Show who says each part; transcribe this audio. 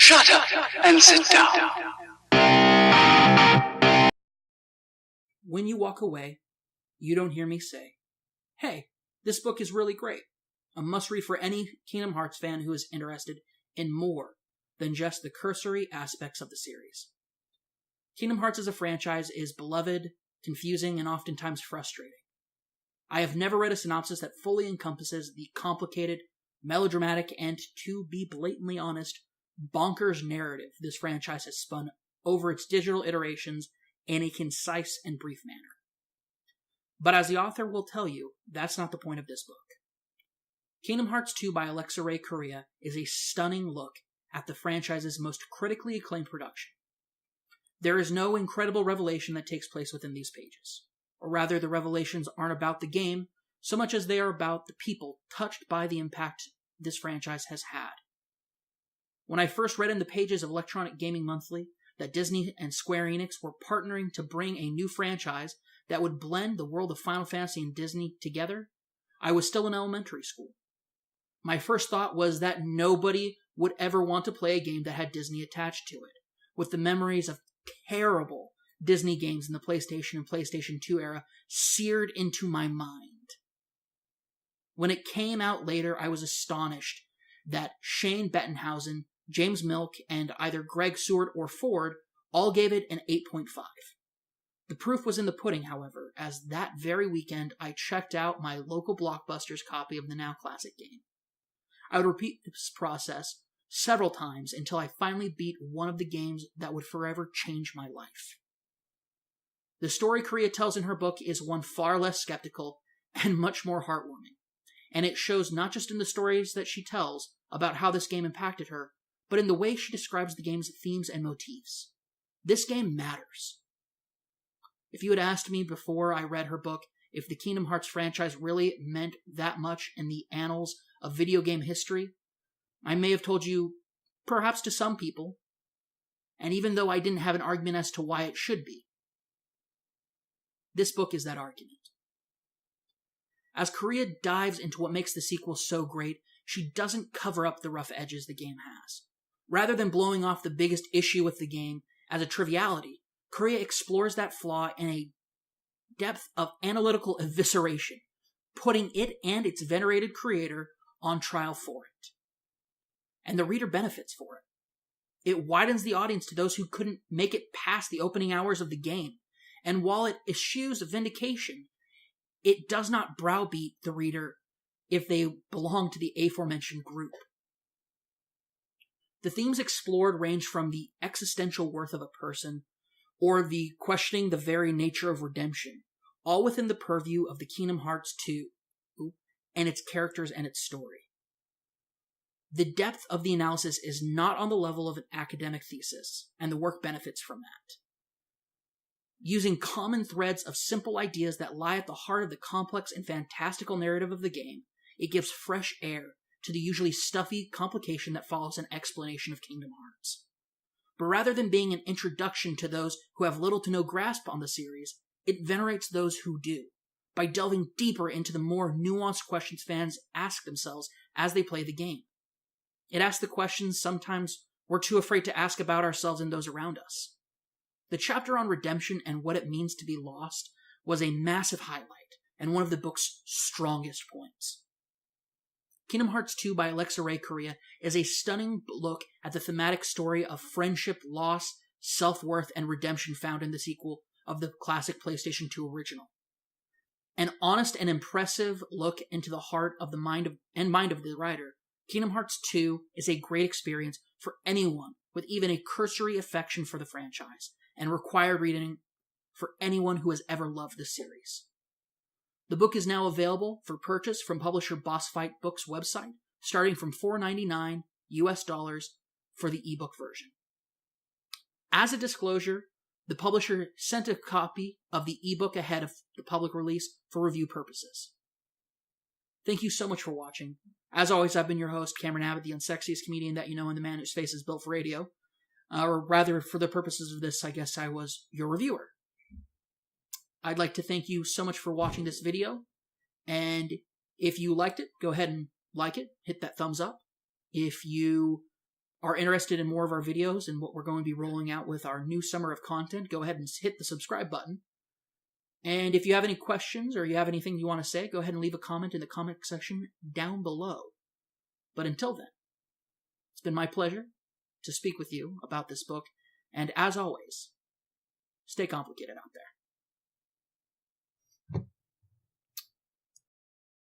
Speaker 1: Shut up and sit down.
Speaker 2: When you walk away, you don't hear me say, "Hey, this book is really great." A must-read for any Kingdom Hearts fan who is interested in more than just the cursory aspects of the series. Kingdom Hearts as a franchise is beloved, confusing, and oftentimes frustrating. I have never read a synopsis that fully encompasses the complicated, melodramatic, and, to be blatantly honest, bonkers narrative this franchise has spun over its digital iterations in a concise and brief manner. But as the author will tell you, that's not the point of this book. Kingdom Hearts 2 by Alexa Ray Corriea is a stunning look at the franchise's most critically acclaimed production. There is no incredible revelation that takes place within these pages. Or rather, the revelations aren't about the game so much as they are about the people touched by the impact this franchise has had. When I first read in the pages of Electronic Gaming Monthly that Disney and Square Enix were partnering to bring a new franchise that would blend the world of Final Fantasy and Disney together, I was still in elementary school. My first thought was that nobody would ever want to play a game that had Disney attached to it, with the memories of terrible Disney games in the PlayStation and PlayStation 2 era seared into my mind. When it came out later, I was astonished that Shane Bettenhausen, James Milk, and either Greg Seward or Ford all gave it an 8.5. The proof was in the pudding, however, as that very weekend I checked out my local Blockbuster's copy of the now classic game. I would repeat this process several times until I finally beat one of the games that would forever change my life. The story Corriea tells in her book is one far less skeptical and much more heartwarming, and it shows not just in the stories that she tells about how this game impacted her, but in the way she describes the game's themes and motifs. This game matters. If you had asked me before I read her book if the Kingdom Hearts franchise really meant that much in the annals of video game history, I may have told you, perhaps to some people, and even though I didn't have an argument as to why it should be. This book is that argument. As Corriea dives into what makes the sequel so great, she doesn't cover up the rough edges the game has. Rather than blowing off the biggest issue with the game as a triviality, Corriea explores that flaw in a depth of analytical evisceration, putting it and its venerated creator on trial for it. And the reader benefits for it. It widens the audience to those who couldn't make it past the opening hours of the game, and while it eschews vindication, it does not browbeat the reader if they belong to the aforementioned group. The themes explored range from the existential worth of a person, or the questioning the very nature of redemption, all within the purview of the Kingdom Hearts 2, and its characters and its story. The depth of the analysis is not on the level of an academic thesis, and the work benefits from that. Using common threads of simple ideas that lie at the heart of the complex and fantastical narrative of the game, it gives fresh air to the usually stuffy complication that follows an explanation of Kingdom Hearts. But rather than being an introduction to those who have little to no grasp on the series, it venerates those who do, by delving deeper into the more nuanced questions fans ask themselves as they play the game. It asks the questions sometimes we're too afraid to ask about ourselves and those around us. The chapter on redemption and what it means to be lost was a massive highlight and one of the book's strongest points. Kingdom Hearts 2 by Alexa Ray Corriea is a stunning look at the thematic story of friendship, loss, self-worth, and redemption found in the sequel of the classic PlayStation 2 original. An honest and impressive look into the heart of the mind of the writer, Kingdom Hearts 2 is a great experience for anyone with even a cursory affection for the franchise, and required reading for anyone who has ever loved the series. The book is now available for purchase from publisher Boss Fight Books website, starting from $4.99 US dollars for the ebook version. As a disclosure, the publisher sent a copy of the ebook ahead of the public release for review purposes. Thank you so much for watching. As always, I've been your host, Cameron Abbott, the unsexiest comedian that you know and the man whose face is built for radio. Or rather, for the purposes of this, I guess I was your reviewer. I'd like to thank you so much for watching this video, and if you liked it, go ahead and like it, hit that thumbs up. If you are interested in more of our videos and what we're going to be rolling out with our new summer of content, go ahead and hit the subscribe button. And if you have any questions or you have anything you want to say, go ahead and leave a comment in the comment section down below. But until then, it's been my pleasure to speak with you about this book, and as always, stay complicated out there.